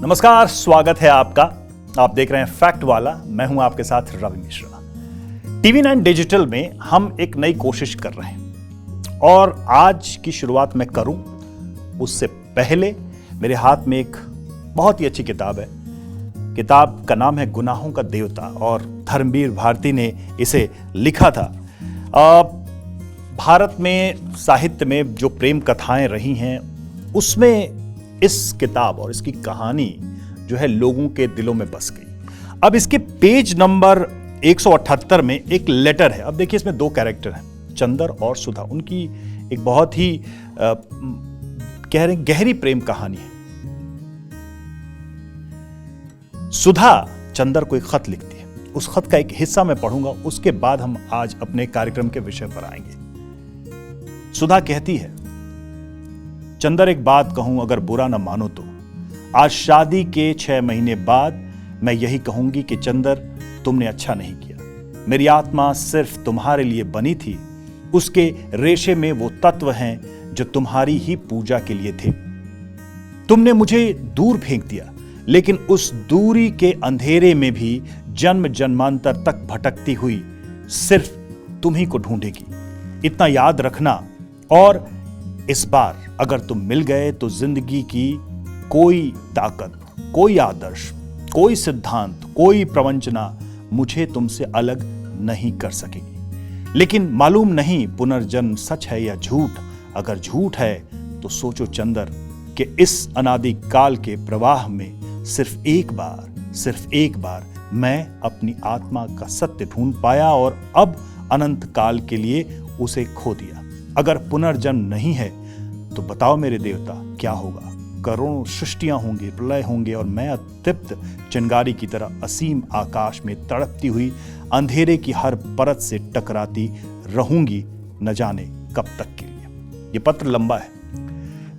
नमस्कार, स्वागत है आपका। आप देख रहे हैं फैक्ट वाला। मैं हूं आपके साथ रवि मिश्रा। TV9 डिजिटल में हम एक नई कोशिश कर रहे हैं और आज की शुरुआत मैं करूं उससे पहले मेरे हाथ में एक बहुत ही अच्छी किताब है। किताब का नाम है गुनाहों का देवता और धर्मवीर भारती ने इसे लिखा था। भारत में साहित्य में जो प्रेम कथाएं रही हैं उसमें इस किताब और इसकी कहानी जो है लोगों के दिलों में बस गई। अब इसके पेज नंबर 178 में एक लेटर है। अब देखिए, इसमें दो कैरेक्टर हैं, चंदर और सुधा। उनकी एक बहुत ही गहरी प्रेम कहानी है। सुधा चंदर को एक खत लिखती है। उस खत का एक हिस्सा मैं पढ़ूंगा, उसके बाद हम आज अपने कार्यक्रम के विषय पर आएंगे। सुधा कहती है, चंदर एक बात कहूं, अगर बुरा न मानो तो आज शादी के 6 महीने बाद मैं यही कहूंगी कि चंदर, तुमने अच्छा नहीं किया। मेरी आत्मा सिर्फ तुम्हारे लिए बनी थी। उसके रेशे में वो तत्व हैं जो तुम्हारी ही पूजा के लिए थे। तुमने मुझे दूर फेंक दिया, लेकिन उस दूरी के अंधेरे में भी जन्म जन्मांतर तक भटकती हुई सिर्फ तुम ही को ढूंढेगी। इतना याद रखना, और इस बार अगर तुम मिल गए तो जिंदगी की कोई ताकत, कोई आदर्श, कोई सिद्धांत, कोई प्रवंचना मुझे तुमसे अलग नहीं कर सकेगी। लेकिन मालूम नहीं पुनर्जन्म सच है या झूठ। अगर झूठ है तो सोचो चंदर कि इस अनादि काल के प्रवाह में सिर्फ एक बार मैं अपनी आत्मा का सत्य ढूंढ पाया और अब अनंत काल के लिए उसे खो दिया। अगर पुनर्जन्म नहीं है तो बताओ मेरे देवता, क्या होगा? करोड़ों सृष्टियां होंगी, प्रलय होंगे और मैं अतृप्त चिंगारी की तरह असीम आकाश में तड़पती हुई अंधेरे की हर परत से टकराती रहूंगी, न जाने कब तक के लिए। यह पत्र लंबा है,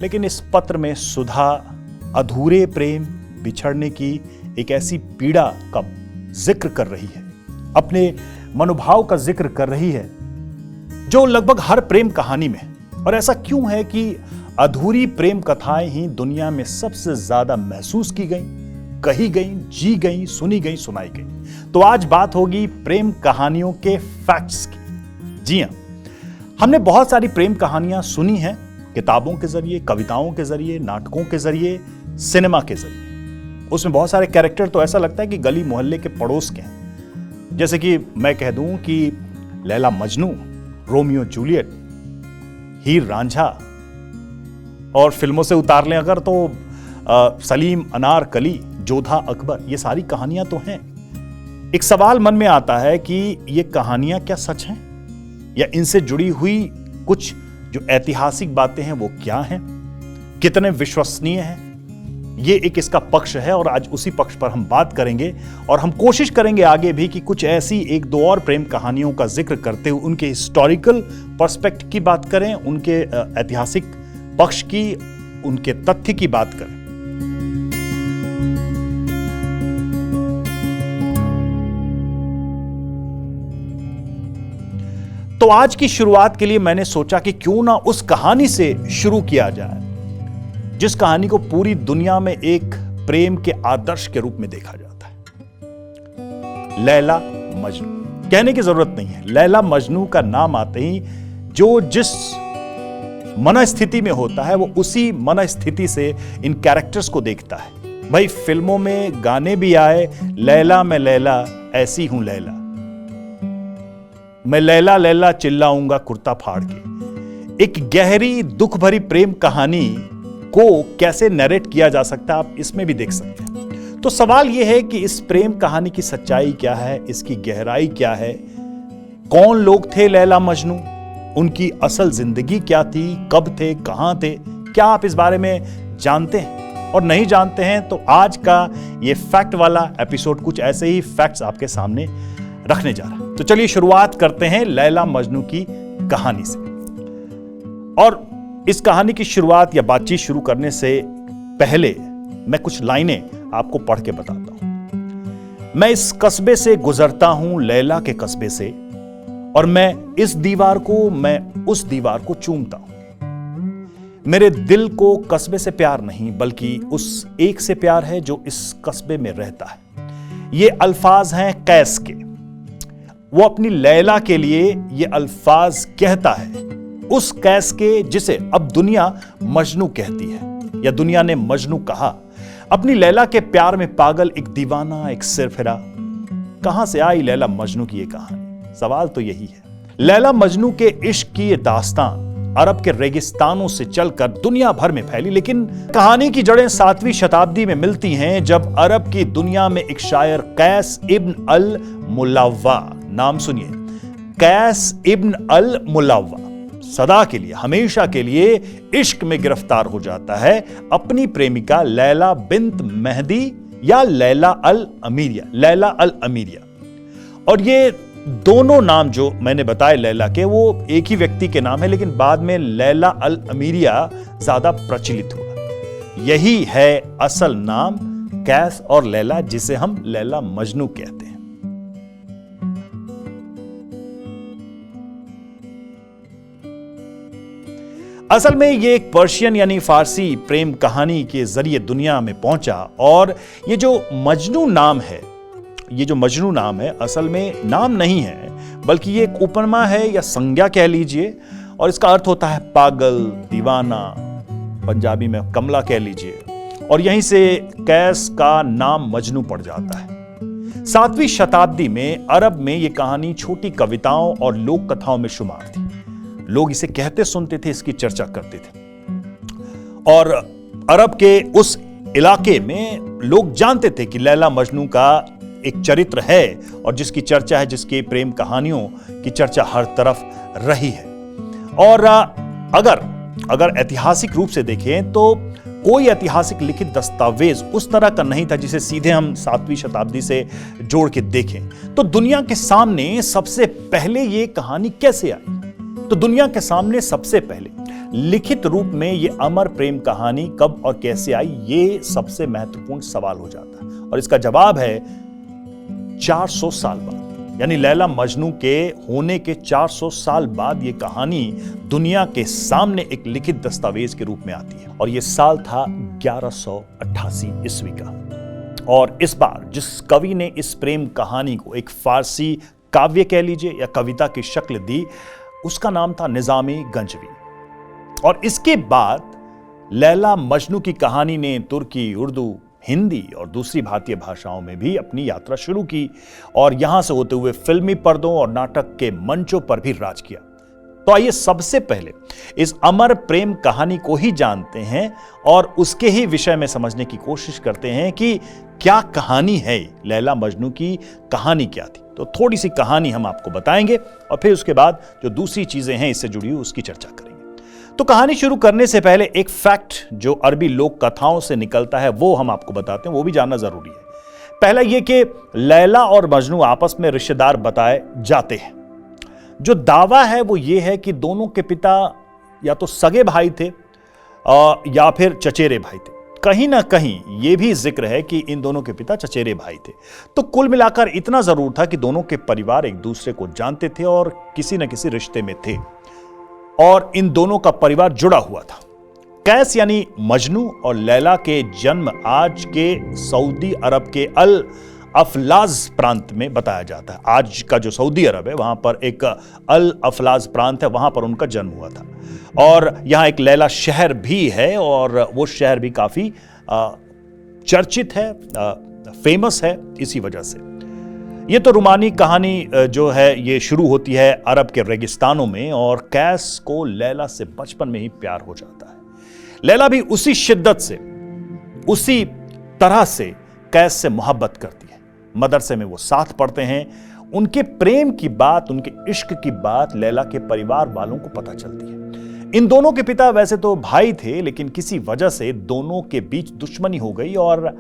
लेकिन इस पत्र में सुधा अधूरे प्रेम, बिछड़ने की एक ऐसी पीड़ा का जिक्र कर रही है, अपने मनोभाव का जिक्र कर रही है जो लगभग हर प्रेम कहानी में। और ऐसा क्यों है कि अधूरी प्रेम कथाएं ही दुनिया में सबसे ज्यादा महसूस की गई, कही गई, जी गई, सुनी गई, सुनाई गई। तो आज बात होगी प्रेम कहानियों के फैक्ट्स की। जी हां, हमने बहुत सारी प्रेम कहानियां सुनी हैं, किताबों के जरिए, कविताओं के जरिए, नाटकों के जरिए, सिनेमा के जरिए। उसमें बहुत सारे कैरेक्टर तो ऐसा लगता है कि गली मोहल्ले के पड़ोस के हैं। जैसे कि मैं कह दूं कि लैला मजनू, रोमियो जूलियट, हीर रांझा, और फिल्मों से उतार लें अगर तो सलीम अनारकली, जोधा अकबर, ये सारी कहानियां तो हैं। एक सवाल मन में आता है कि ये कहानियां क्या सच हैं, या इनसे जुड़ी हुई कुछ जो ऐतिहासिक बातें हैं वो क्या हैं, कितने विश्वसनीय हैं। ये एक इसका पक्ष है और आज उसी पक्ष पर हम बात करेंगे। और हम कोशिश करेंगे आगे भी कि कुछ ऐसी एक दो और प्रेम कहानियों का जिक्र करते हुए उनके हिस्टोरिकल पर्सपेक्टिव की बात करें, उनके ऐतिहासिक पक्ष की, उनके तथ्य की बात करें। तो आज की शुरुआत के लिए मैंने सोचा कि क्यों ना उस कहानी से शुरू किया जाए जिस कहानी को पूरी दुनिया में एक प्रेम के आदर्श के रूप में देखा जाता है, लैला मजनू। कहने की जरूरत नहीं है, लैला मजनू का नाम आते ही जो जिस मनस्थिति में होता है वो उसी मनस्थिति से इन कैरेक्टर्स को देखता है। भाई, फिल्मों में गाने भी आए, लैला मैं लैला ऐसी हूं लैला, मैं लैला लैला चिल्लाऊंगा कुर्ता फाड़ के। एक गहरी दुख भरी प्रेम कहानी को कैसे नरेट किया जा सकता है, आप इसमें भी देख सकते हैं। तो सवाल यह है कि इस प्रेम कहानी की सच्चाई क्या है, इसकी गहराई क्या है, कौन लोग थे लैला मजनू, उनकी असल जिंदगी क्या थी, कब थे, कहां थे, क्या आप इस बारे में जानते हैं? और नहीं जानते हैं तो आज का ये फैक्ट वाला एपिसोड कुछ ऐसे ही फैक्ट्स आपके सामने रखने जा रहा है। तो चलिए शुरुआत करते हैं लैला मजनू की कहानी से। और इस कहानी की शुरुआत या बातचीत शुरू करने से पहले मैं कुछ लाइनें आपको पढ़ के बताता हूं। मैं इस कस्बे से गुजरता हूं, लैला के कस्बे से, और मैं इस दीवार को, मैं उस दीवार को चूमता हूं। मेरे दिल को कस्बे से प्यार नहीं बल्कि उस एक से प्यार है जो इस कस्बे में रहता है। ये अल्फाज हैं कैस के। वो अपनी लैला के लिए ये अल्फाज कहता है, उस कैस के जिसे अब दुनिया मजनू कहती है या दुनिया ने मजनू कहा। अपनी लैला के प्यार में पागल एक दीवाना, एक सिरफिरा। कहां से आई लैला मजनू की ये कहानी? सवाल तो यही है। लैला मजनू के इश्क की ये दास्तान अरब के रेगिस्तानों से चलकर दुनिया भर में फैली, लेकिन कहानी की जड़ें 7वीं शताब्दी में मिलती हैं, जब अरब की दुनिया में एक शायर कैस इब्न अल मुलाव्वा, नाम सुनिए, कैस इब्न अल मुलाव्वा, सदा के लिए, हमेशा के लिए इश्क में गिरफ्तार हो जाता है अपनी प्रेमिका लैला बिन्त मेहदी या लैला अल अमीरिया। और ये दोनों नाम जो मैंने बताए लैला के, वो एक ही व्यक्ति के नाम है, लेकिन बाद में लैला अल अमीरिया ज्यादा प्रचलित हुआ। यही है असल नाम कैस और लैला, जिसे हम लैला मजनू कहते हैं। असल में ये एक पर्शियन यानी फारसी प्रेम कहानी के जरिए दुनिया में पहुंचा। और ये जो मजनू नाम है असल में नाम नहीं है, बल्कि ये एक उपमा है या संज्ञा कह लीजिए। और इसका अर्थ होता है पागल, दीवाना, पंजाबी में कमला कह लीजिए। और यहीं से कैस का नाम मजनू पड़ जाता है। 7वीं शताब्दी में अरब में ये कहानी छोटी कविताओं और लोक कथाओं में शुमार थी। लोग इसे कहते सुनते थे, इसकी चर्चा करते थे। और अरब के उस इलाके में लोग जानते थे कि लैला मजनू का एक चरित्र है और जिसकी चर्चा है, जिसके प्रेम कहानियों की चर्चा हर तरफ रही है। और अगर ऐतिहासिक रूप से देखें तो कोई ऐतिहासिक लिखित दस्तावेज उस तरह का नहीं था जिसे सीधे हम 7वीं शताब्दी से जोड़ के देखें। तो दुनिया के सामने सबसे पहले ये कहानी कैसे आई? तो दुनिया के सामने सबसे पहले लिखित रूप में ये अमर प्रेम कहानी कब और कैसे आई, ये सबसे महत्वपूर्ण सवाल हो जाता है। और इसका जवाब है 400 साल बाद, यानी लैला मजनू के होने के 400 साल बाद ये कहानी दुनिया के सामने एक लिखित दस्तावेज के रूप में आती है। और ये साल था 1188 ईस्वी का। और इस बार जिस कवि ने इस प्रेम कहानी को एक फारसी काव्य कह लीजिए या कविता की शक्ल दी, उसका नाम था निजामी गंजवी। और इसके बाद लैला मजनू की कहानी ने तुर्की, उर्दू, हिंदी और दूसरी भारतीय भाषाओं में भी अपनी यात्रा शुरू की और यहां से होते हुए फिल्मी पर्दों और नाटक के मंचों पर भी राज किया। तो आइए सबसे पहले इस अमर प्रेम कहानी को ही जानते हैं और उसके ही विषय में समझने की कोशिश करते हैं कि क्या कहानी है, लैला मजनू की कहानी क्या थी। तो थोड़ी सी कहानी हम आपको बताएंगे और फिर उसके बाद जो दूसरी चीजें हैं इससे जुड़ी हुई उसकी चर्चा करेंगे। तो कहानी शुरू करने से पहले एक फैक्ट जो अरबी लोक कथाओं से निकलता है वो हम आपको बताते हैं, वो भी जानना जरूरी है। पहला यह कि लैला और मजनू आपस में रिश्तेदार बताए जाते हैं। जो दावा है वो ये है कि दोनों के पिता या तो सगे भाई थे या फिर चचेरे भाई थे। कहीं ना कहीं यह भी जिक्र है कि इन दोनों के पिता चचेरे भाई थे। तो कुल मिलाकर इतना जरूर था कि दोनों के परिवार एक दूसरे को जानते थे और किसी न किसी रिश्ते में थे और इन दोनों का परिवार जुड़ा हुआ था। कैस यानी मजनू और लैला के जन्म आज के सऊदी अरब के अल अफलाज प्रांत में बताया जाता है। आज का जो सऊदी अरब है वहां पर एक अल अफलाज प्रांत है, वहां पर उनका जन्म हुआ था। और यहां एक लैला शहर भी है और वो शहर भी काफी चर्चित है, फेमस है इसी वजह से। ये तो रुमानी कहानी जो है ये शुरू होती है अरब के रेगिस्तानों में और कैस को लैला से बचपन में ही प्यार हो जाता है। लैला भी उसी शिद्दत से, उसी तरह से कैस से मोहब्बत करती है। मदरसे में वो साथ पढ़ते हैं। उनके प्रेम की बात, उनके इश्क की बात लैला के परिवार वालों को पता चलती है। इन दोनों के पिता वैसे तो भाई थे, लेकिन किसी वजह से दोनों के बीच दुश्मनी हो गई और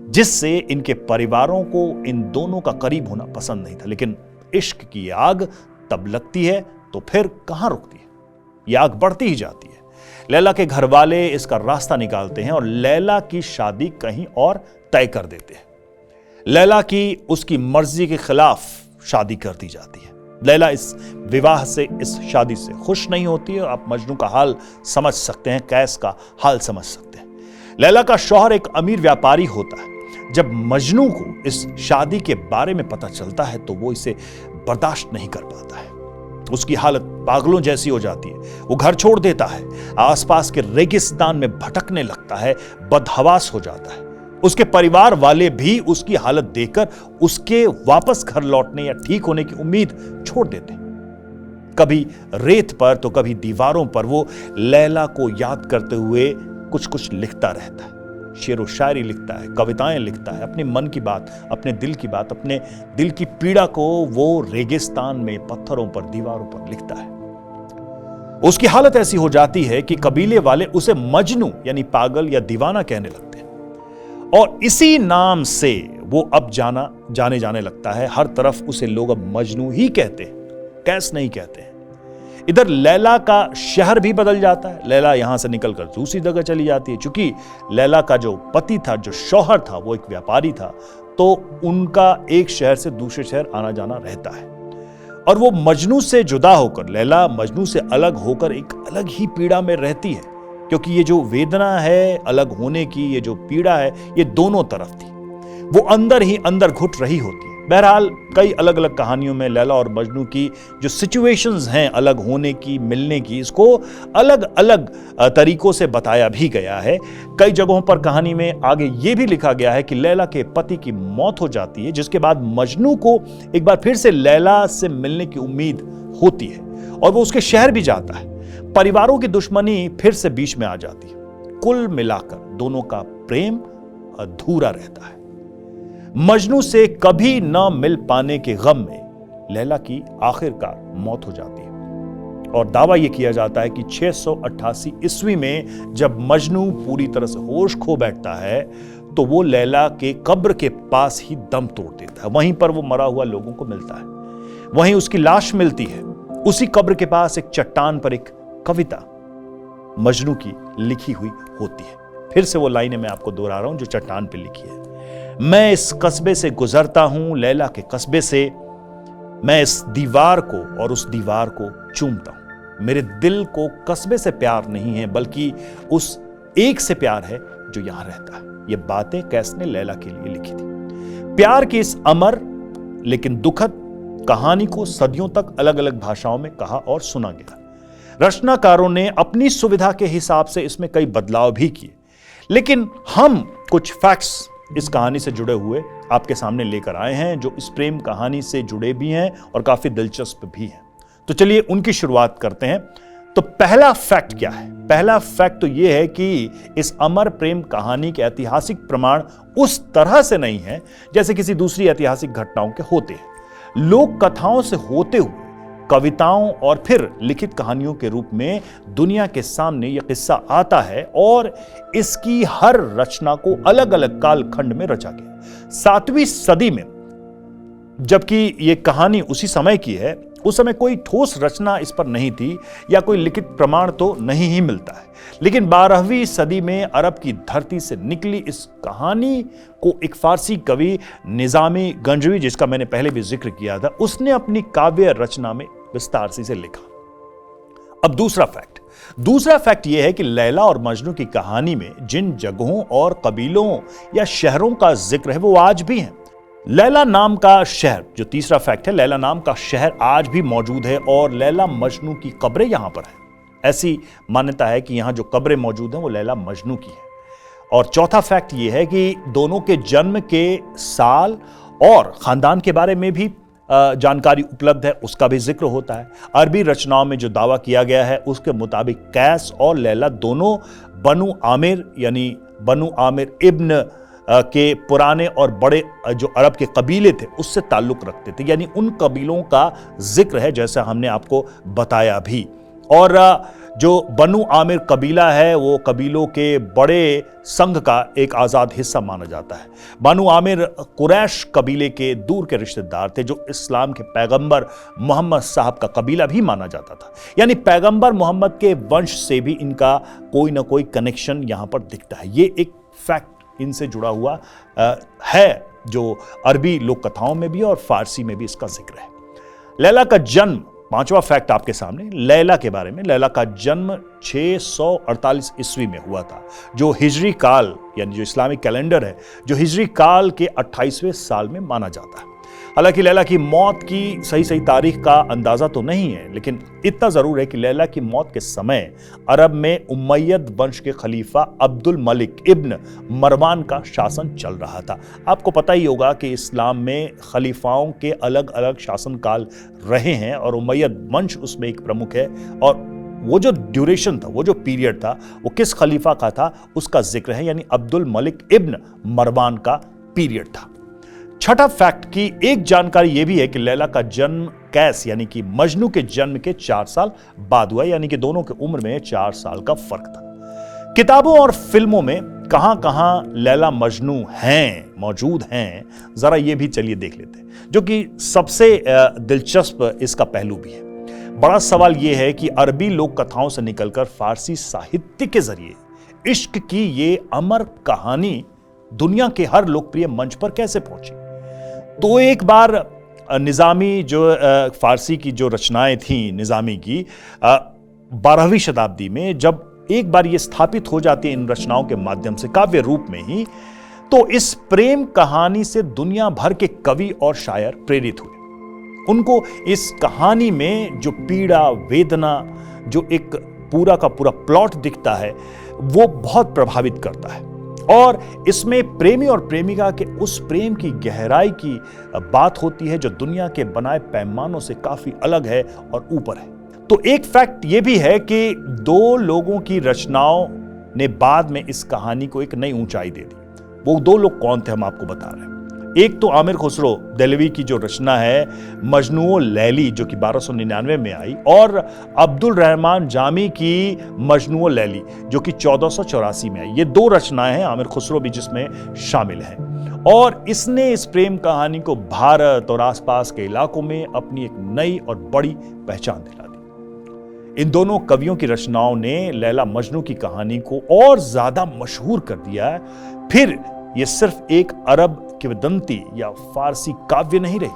जिससे इनके परिवारों को इन दोनों का करीब होना पसंद नहीं था। लेकिन इश्क की आग तब लगती है तो फिर कहां रुकती है, यह आग बढ़ती ही जाती है। लैला के घर वाले इसका रास्ता निकालते हैं और लैला की शादी कहीं और तय कर देते हैं। लैला की उसकी मर्जी के खिलाफ शादी कर दी जाती है। लैला इस विवाह से, इस शादी से खुश नहीं होती है। आप मजनू का हाल समझ सकते हैं, कैस का हाल समझ सकते हैं। लैला का शौहर एक अमीर व्यापारी होता है। जब मजनू को इस शादी के बारे में पता चलता है तो वो इसे बर्दाश्त नहीं कर पाता है। उसकी हालत पागलों जैसी हो जाती है। वो घर छोड़ देता है, आसपास के रेगिस्तान में भटकने लगता है, बदहवास हो जाता है। उसके परिवार वाले भी उसकी हालत देखकर उसके वापस घर लौटने या ठीक होने की उम्मीद छोड़ देते हैं। कभी रेत पर तो कभी दीवारों पर वो लैला को याद करते हुए कुछ कुछ लिखता रहता है। शेर व शायरी लिखता है, कविताएं लिखता है, अपने मन की बात, अपने दिल की बात, अपने दिल की पीड़ा को वो रेगिस्तान में पत्थरों पर, दीवारों पर लिखता है। उसकी हालत ऐसी हो जाती है कि कबीले वाले उसे मजनू यानी पागल या दीवाना कहने लगते हैं और इसी नाम से वो अब जाने जाने लगता है। हर तरफ उसे लोग अब मजनू ही कहते हैं, कैस नहीं कहते हैं। इधर लैला का शहर भी बदल जाता है। लैला यहां से निकलकर दूसरी जगह चली जाती है। चूंकि लैला का जो पति था, जो शौहर था, वो एक व्यापारी था, तो उनका एक शहर से दूसरे शहर आना जाना रहता है। और वो मजनू से जुदा होकर, लैला मजनू से अलग होकर एक अलग ही पीड़ा में रहती है, क्योंकि ये जो वेदना है अलग होने की, ये जो पीड़ा है, ये दोनों तरफ थी। वो अंदर ही अंदर घुट रही होती है। बहरहाल कई अलग अलग कहानियों में लैला और मजनू की जो सिचुएशंस हैं अलग होने की, मिलने की, इसको अलग अलग तरीकों से बताया भी गया है। कई जगहों पर कहानी में आगे ये भी लिखा गया है कि लैला के पति की मौत हो जाती है, जिसके बाद मजनू को एक बार फिर से लैला से मिलने की उम्मीद होती है और वो उसके शहर भी जाता है। परिवारों की दुश्मनी फिर से बीच में आ जाती है। कुल मिलाकर दोनों का प्रेम अधूरा रहता है। मजनू से कभी न मिल पाने के गम में लैला की आखिरकार मौत हो जाती है और दावा यह किया जाता है कि 688 ईस्वी में जब मजनू पूरी तरह से होश खो बैठता है तो वो लैला के कब्र के पास ही दम तोड़ देता है। वहीं पर वो मरा हुआ लोगों को मिलता है, वहीं उसकी लाश मिलती है। उसी कब्र के पास एक चट्टान पर एक कविता मजनू की लिखी हुई होती है। फिर से वो लाइनें मैं आपको दोहरा रहा हूं जो चट्टान पर लिखी है। मैं इस कस्बे से गुजरता हूं, लैला के कस्बे से, मैं इस दीवार को और उस दीवार को चूमता हूं। मेरे दिल को कस्बे से प्यार नहीं है, बल्कि उस एक से प्यार है जो यहां रहता है। ये बातें कैस ने लैला के लिए लिखी थी। प्यार की इस अमर लेकिन दुखद कहानी को सदियों तक अलग अलग भाषाओं में कहा और सुना गया। रचनाकारों ने अपनी सुविधा के हिसाब से इसमें कई बदलाव भी किए, लेकिन हम कुछ फैक्ट्स इस कहानी से जुड़े हुए आपके सामने लेकर आए हैं जो इस प्रेम कहानी से जुड़े भी हैं और काफी दिलचस्प भी हैं। तो चलिए उनकी शुरुआत करते हैं। तो पहला फैक्ट क्या है? पहला फैक्ट तो यह है कि इस अमर प्रेम कहानी के ऐतिहासिक प्रमाण उस तरह से नहीं है जैसे किसी दूसरी ऐतिहासिक घटनाओं के होते हैं। लोक कथाओं से होते हुए कविताओं और फिर लिखित कहानियों के रूप में दुनिया के सामने यह किस्सा आता है और इसकी हर रचना को अलग अलग कालखंड में रचा गया। 7वीं सदी में जबकि यह कहानी उसी समय की है, उस समय कोई ठोस रचना इस पर नहीं थी या कोई लिखित प्रमाण तो नहीं ही मिलता है। लेकिन 12वीं सदी में अरब की धरती से निकली इस कहानी को एक फारसी कवि निजामी गंजवी, जिसका मैंने पहले भी जिक्र किया था, उसने अपनी काव्य रचना में विस्तार से इसे लिखा। अब दूसरा फैक्ट यह है कि लैला और मजनू की कहानी में जिन जगहों और कबीलों या शहरों का जिक्र है वो आज भी हैं। लैला नाम का शहर, जो तीसरा फैक्ट है, लैला नाम का शहर आज भी मौजूद है और लैला मजनू की कब्रें यहां पर हैं। ऐसी मान्यता है कि यहां जो कब्रें मौजूद हैं वो लैला मजनू की है। और चौथा फैक्ट यह है कि दोनों के जन्म के साल और खानदान के बारे में भी जानकारी उपलब्ध है, उसका भी जिक्र होता है। अरबी रचनाओं में जो दावा किया गया है उसके मुताबिक कैस और लैला दोनों बनु आमिर यानी बनु आमिर इब्न के पुराने और बड़े जो अरब के कबीले थे उससे ताल्लुक रखते थे, यानी उन कबीलों का जिक्र है जैसा हमने आपको बताया भी। और जो बनु आमिर कबीला है वो कबीलों के बड़े संघ का एक आज़ाद हिस्सा माना जाता है। बनु आमिर कुरैश कबीले के दूर के रिश्तेदार थे जो इस्लाम के पैगंबर मोहम्मद साहब का कबीला भी माना जाता था, यानी पैगंबर मोहम्मद के वंश से भी इनका कोई ना कोई कनेक्शन यहां पर दिखता है। ये एक फैक्ट इनसे जुड़ा हुआ है जो अरबी लोक कथाओं में भी और फारसी में भी इसका जिक्र है। लैला का जन्म, पांचवा फैक्ट आपके सामने लैला के बारे में। लैला का जन्म 648 ईस्वी में हुआ था, जो हिजरी काल यानी जो इस्लामिक कैलेंडर है, जो हिजरी काल के 28वें साल में माना जाता है। हालांकि लैला की मौत की सही तारीख का अंदाजा तो नहीं है, लेकिन इतना जरूर है कि लैला की मौत के समय अरब में उमय्यद वंश के खलीफा अब्दुल मलिक इब्न मरवान का शासन चल रहा था। आपको पता ही होगा कि इस्लाम में खलीफाओं के अलग अलग शासनकाल रहे हैं और उमय्यद वंश उसमें एक प्रमुख है। और वो जो ड्यूरेशन था, वो जो पीरियड था, वो किस खलीफा का था उसका जिक्र है, यानी अब्दुल मलिक इब्न मरवान का पीरियड था। छठा फैक्ट की एक जानकारी यह भी है कि लैला का जन्म कैस यानी कि मजनू के जन्म के 4 साल बाद हुआ, यानी कि दोनों की उम्र में 4 साल का फर्क था। किताबों और फिल्मों में कहां कहां लैला मजनू हैं, मौजूद हैं, जरा ये भी चलिए देख लेते हैं, जो कि सबसे दिलचस्प इसका पहलू भी है। बड़ा सवाल यह है कि अरबी लोक कथाओं से निकलकर फारसी साहित्य के जरिए इश्क की ये अमर कहानी दुनिया के हर लोकप्रिय मंच पर कैसे पहुंची। तो एक बार निजामी जो फारसी की जो रचनाएं थी निजामी की 12वीं शताब्दी में, जब एक बार ये स्थापित हो जाती है इन रचनाओं के माध्यम से काव्य रूप में ही, तो इस प्रेम कहानी से दुनिया भर के कवि और शायर प्रेरित हुए। उनको इस कहानी में जो पीड़ा वेदना, जो एक पूरा का पूरा प्लॉट दिखता है, वो बहुत प्रभावित करता है। और इसमें प्रेमी और प्रेमिका के उस प्रेम की गहराई की बात होती है जो दुनिया के बनाए पैमानों से काफी अलग है और ऊपर है। तो एक फैक्ट यह भी है कि 2 लोगों की रचनाओं ने बाद में इस कहानी को एक नई ऊंचाई दे दी। वो 2 लोग कौन थे हम आपको बता रहे हैं। एक तो आमिर खुसरो देहलवी की जो रचना है मजनू लैली, जो कि 1299 में आई, और अब्दुल रहमान जामी की मजनू लैली, जो कि 1484 में आई। ये 2 रचनाएं हैं, आमिर खुसरो भी जिसमें शामिल हैं। और इसने इस प्रेम कहानी को भारत और आसपास के इलाकों में अपनी एक नई और बड़ी पहचान दिला दी। इन दोनों कवियों की रचनाओं ने लैला मजनू की कहानी को और ज्यादा मशहूर कर दिया है। फिर यह सिर्फ एक अरब किंवदंती या फारसी काव्य नहीं रही,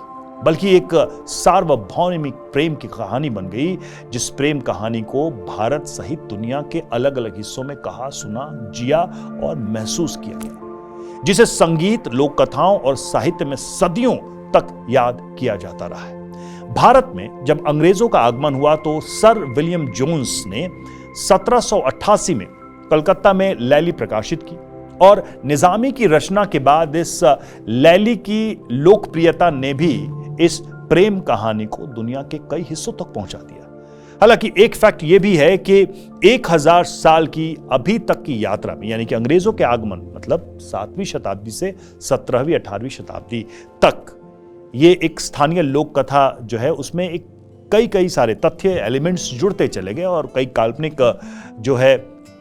बल्कि एक सार्वभौमिक प्रेम की कहानी बन गई, जिस प्रेम कहानी को भारत सहित दुनिया के अलग अलग हिस्सों में कहा, सुना, जिया और महसूस किया गया, जिसे संगीत, लोक कथाओं और साहित्य में सदियों तक याद किया जाता रहा है। भारत में जब अंग्रेजों का आगमन हुआ तो सर विलियम जोन्स ने 1788 में कलकत्ता में लैली प्रकाशित की, और निजामी की रचना के बाद इस लैली की लोकप्रियता ने भी इस प्रेम कहानी को दुनिया के कई हिस्सों तक पहुंचा दिया। हालांकि एक फैक्ट यह भी है कि 1000 साल की अभी तक की यात्रा में, यानी कि अंग्रेजों के आगमन मतलब 7वीं शताब्दी से 17वीं 18वीं शताब्दी तक, ये एक स्थानीय लोक कथा जो है उसमें एक कई सारे तथ्य एलिमेंट्स जुड़ते चले गए, और कई काल्पनिक जो है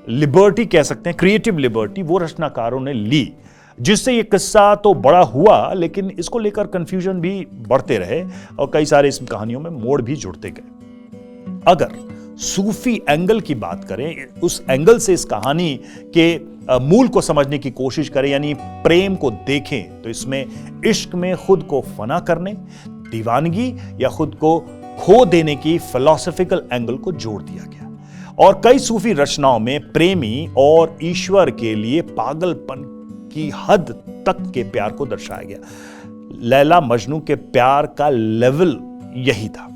लिबर्टी कह सकते हैं, क्रिएटिव लिबर्टी, वो रचनाकारों ने ली, जिससे ये किस्सा तो बड़ा हुआ, लेकिन इसको लेकर कंफ्यूजन भी बढ़ते रहे और कई सारे इस कहानियों में मोड़ भी जुड़ते गए। अगर सूफी एंगल की बात करें, उस एंगल से इस कहानी के मूल को समझने की कोशिश करें, यानी प्रेम को देखें, तो इसमें इश्क में खुद को फना करने, दीवानगी या खुद को खो देने की फिलॉसफिकल एंगल को जोड़ दिया गया। और कई सूफी रचनाओं में प्रेमी और ईश्वर के लिए पागलपन की हद तक के प्यार को दर्शाया गया। लैला मजनू के प्यार का लेवल यही था,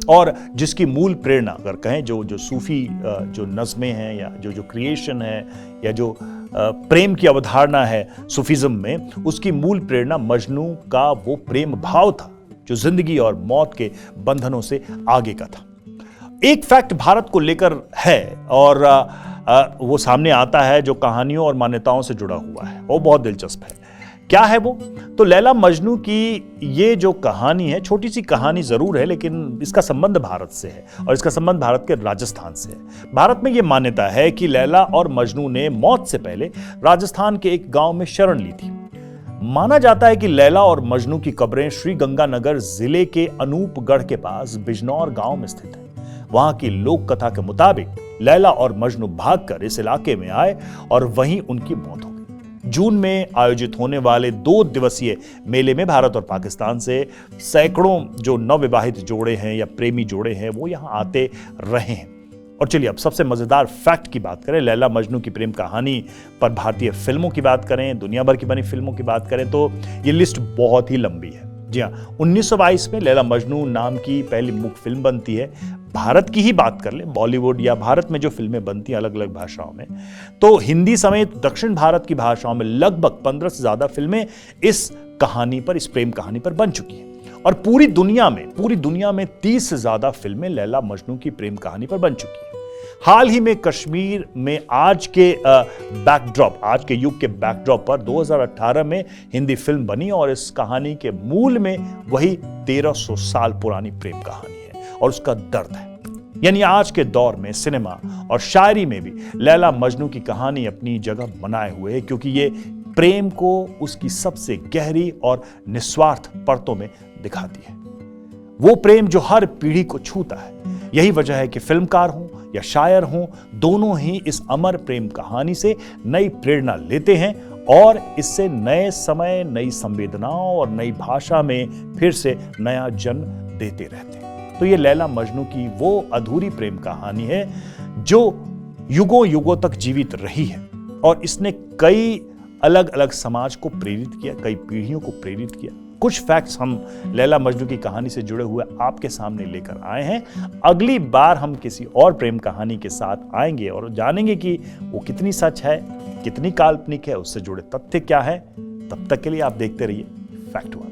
और जिसकी मूल प्रेरणा अगर कहें, जो सूफी जो नज़्में हैं या जो क्रिएशन है या जो प्रेम की अवधारणा है सूफीज्म में, उसकी मूल प्रेरणा मजनू का वो प्रेम भाव था जो जिंदगी और मौत के बंधनों से आगे का था। एक फैक्ट भारत को लेकर है और वो सामने आता है जो कहानियों और मान्यताओं से जुड़ा हुआ है, वो बहुत दिलचस्प है। क्या है वो? तो लैला मजनू की ये जो कहानी है, छोटी सी कहानी जरूर है, लेकिन इसका संबंध भारत से है, और इसका संबंध भारत के राजस्थान से है। भारत में यह मान्यता है कि लैला और मजनू ने मौत से पहले राजस्थान के एक गांव में शरण ली थी। माना जाता है कि लैला और मजनू की कब्रें श्री गंगानगर जिले के अनूपगढ़ के पास बिजनौर गांव में स्थित है। वहां की लोक कथा के मुताबिक लैला और मजनू भागकर इस इलाके में आए और वहीं उनकी मौत हो गई। जून में आयोजित होने वाले 2 दिवसीय मेले में भारत और पाकिस्तान से सैकड़ों जो नवविवाहित जोड़े हैं या प्रेमी जोड़े हैं वो यहां आते रहे हैं। और चलिए अब सबसे मजेदार फैक्ट की बात करें, लैला मजनू की प्रेम कहानी पर भारतीय फिल्मों की बात करें, दुनिया भर की बनी फिल्मों की बात करें तो ये लिस्ट बहुत ही लंबी है। जी हाँ, 1922 में लैला मजनू नाम की पहली मुख्य फिल्म बनती है। भारत की ही बात कर ले, बॉलीवुड या भारत में जो फिल्में बनती हैं अलग अलग भाषाओं में, तो हिंदी समेत दक्षिण भारत की भाषाओं में लगभग 15 से ज्यादा फिल्में इस कहानी पर, इस प्रेम कहानी पर बन चुकी हैं। और पूरी दुनिया में 30 से ज्यादा फिल्में लैला मजनू की प्रेम कहानी पर बन चुकी हैं। हाल ही में कश्मीर में आज के युग के बैकड्रॉप पर 2018 में हिंदी फिल्म बनी और इस कहानी के मूल में वही 1300 साल पुरानी प्रेम कहानी है और उसका दर्द है। यानी आज के दौर में सिनेमा और शायरी में भी लैला मजनू की कहानी अपनी जगह बनाए हुए है, क्योंकि ये प्रेम को उसकी सबसे गहरी और निस्वार्थ परतों में दिखाती है। वो प्रेम जो हर पीढ़ी को छूता है। यही वजह है कि फिल्मकार हों या शायर हों, दोनों ही इस अमर प्रेम कहानी से नई प्रेरणा लेते हैं और इससे नए समय, नई संवेदनाओं और नई भाषा में फिर से नया जन्म देते रहते हैं। तो ये लैला मजनू की वो अधूरी प्रेम कहानी है जो युगों युगों तक जीवित रही है और इसने कई अलग अलग समाज को प्रेरित किया, कई पीढ़ियों को प्रेरित किया। कुछ फैक्ट्स हम लैला मजनू की कहानी से जुड़े हुए आपके सामने लेकर आए हैं। अगली बार हम किसी और प्रेम कहानी के साथ आएंगे और जानेंगे कि वो कितनी सच है, कितनी काल्पनिक है, उससे जुड़े तथ्य क्या है। तब तक के लिए आप देखते रहिए फैक्ट वन।